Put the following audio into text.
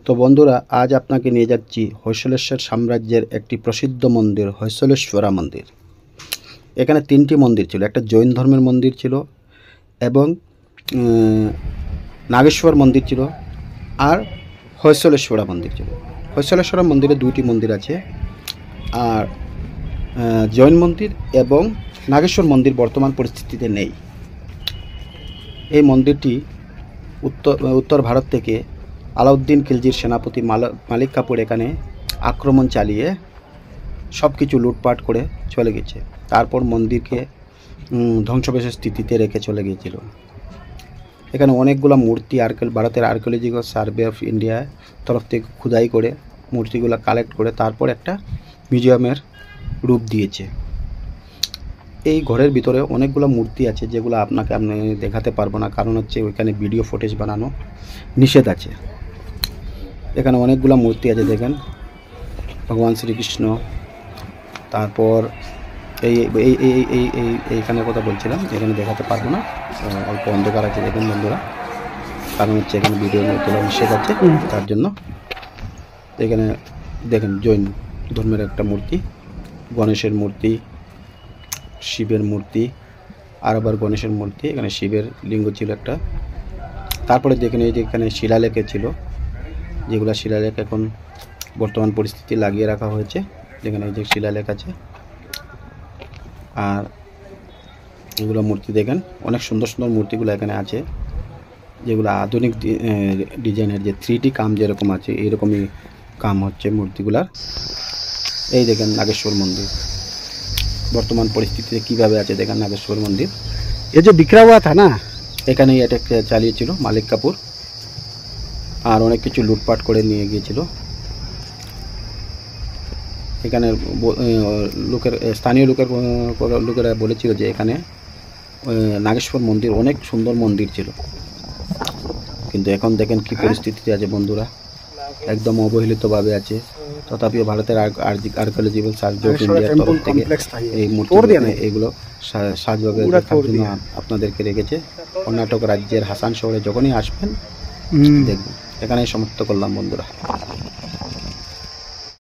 তো বন্ধুরা, আজ আপনাকে নিয়ে যাচ্ছি হৈসলেশ্বর সাম্রাজ্যের একটি প্রসিদ্ধ মন্দির হৈসলেশ্বরা মন্দির। এখানে তিনটি মন্দির ছিল, একটা জৈন ধর্মের মন্দির ছিল এবং নাগেশ্বর মন্দির ছিল আর হৈসলেশ্বরা মন্দির ছিল। হৈসলেশ্বরা মন্দিরে দুইটি মন্দির আছে, আর জৈন মন্দির এবং নাগেশ্বর মন্দির বর্তমান পরিস্থিতিতে নেই। এই মন্দিরটি উত্তর ভারত থেকে আলাউদ্দিন খিলজির সেনাপতি মালিক কাফুর এখানে আক্রমণ চালিয়ে সব কিছু লুটপাট করে চলে গেছে। তারপর মন্দিরকে ধ্বংসাবশেষ স্থিতিতে রেখে চলে গিয়েছিল। এখানে অনেকগুলো মূর্তি ভারতের আর্কিওলজিক্যাল সার্ভে অফ ইন্ডিয়া তরফ থেকে খোদাই করে মূর্তিগুলো কালেক্ট করে তারপর একটা মিউজিয়ামের রূপ দিয়েছে। এই ঘরের ভিতরে অনেকগুলো মূর্তি আছে যেগুলো আমি দেখাতে পারবো না, কারণ হচ্ছে ওইখানে ভিডিও ফুটেজ বানানো নিষেধ আছে। এখানে অনেকগুলো মূর্তি আছে, দেখেন ভগবান শ্রীকৃষ্ণ। তারপর এইখানে কথা বলছিলাম, এখানে দেখাতে পারবো না, অল্প অন্ধকার আছে দেখেন বন্ধুরা, কারণ হচ্ছে এখানে ভিডিও তোলা নিষেধ আছে, তার জন্য। এখানে দেখেন জৈন ধর্মের একটা মূর্তি, গণেশের মূর্তি, শিবের মূর্তি, আর আবার গণেশের মূর্তি। এখানে শিবের লিঙ্গ ছিল একটা। তারপরে দেখেন এই যে এখানে শিলালেখ ছিল, যেগুলো শিলালেখ এখন বর্তমান পরিস্থিতি লাগিয়ে রাখা হয়েছে। যেখানে এই যে শিলালেখ আছে, আর এগুলো মূর্তি দেখেন, অনেক সুন্দর সুন্দর মূর্তিগুলো এখানে আছে, যেগুলো আধুনিক ডিজাইনের, যে 3D কাম যেরকম আছে এইরকমই কাম হচ্ছে মূর্তিগুলার। এই দেখেন নাগেশ্বর মন্দির বর্তমান পরিস্থিতিতে কিভাবে আছে, দেখেন নাগেশ্বর মন্দির। এই যে বিখরা হুয়া থা না, এখানেই অ্যাটাক চালিয়েছিল মালিক কাফুর, আর অনেক কিছু লুটপাট করে নিয়ে গিয়েছিল। এখানে স্থানীয় লোকেরা বলেছিল যে এখানে নাগেশ্বর মন্দির অনেক সুন্দর মন্দির ছিল, কিন্তু এখন দেখেন কি পরিস্থিতিতে আছে বন্ধুরা, একদম অবহেলিতভাবে আছে। তথাপিও ভারতের আর্কিওলজিক্যাল সার্ভে অফ ইন্ডিয়ার তরফ থেকে এই মূর্তি এগুলো সাজভাবে দেখার জন্য আপনাদেরকে রেখেছে। কর্ণাটক রাজ্যের হাসান শহরে যখনই আসবেন দেখবেন। এখানেই সমাপ্ত করলাম বন্ধুরা।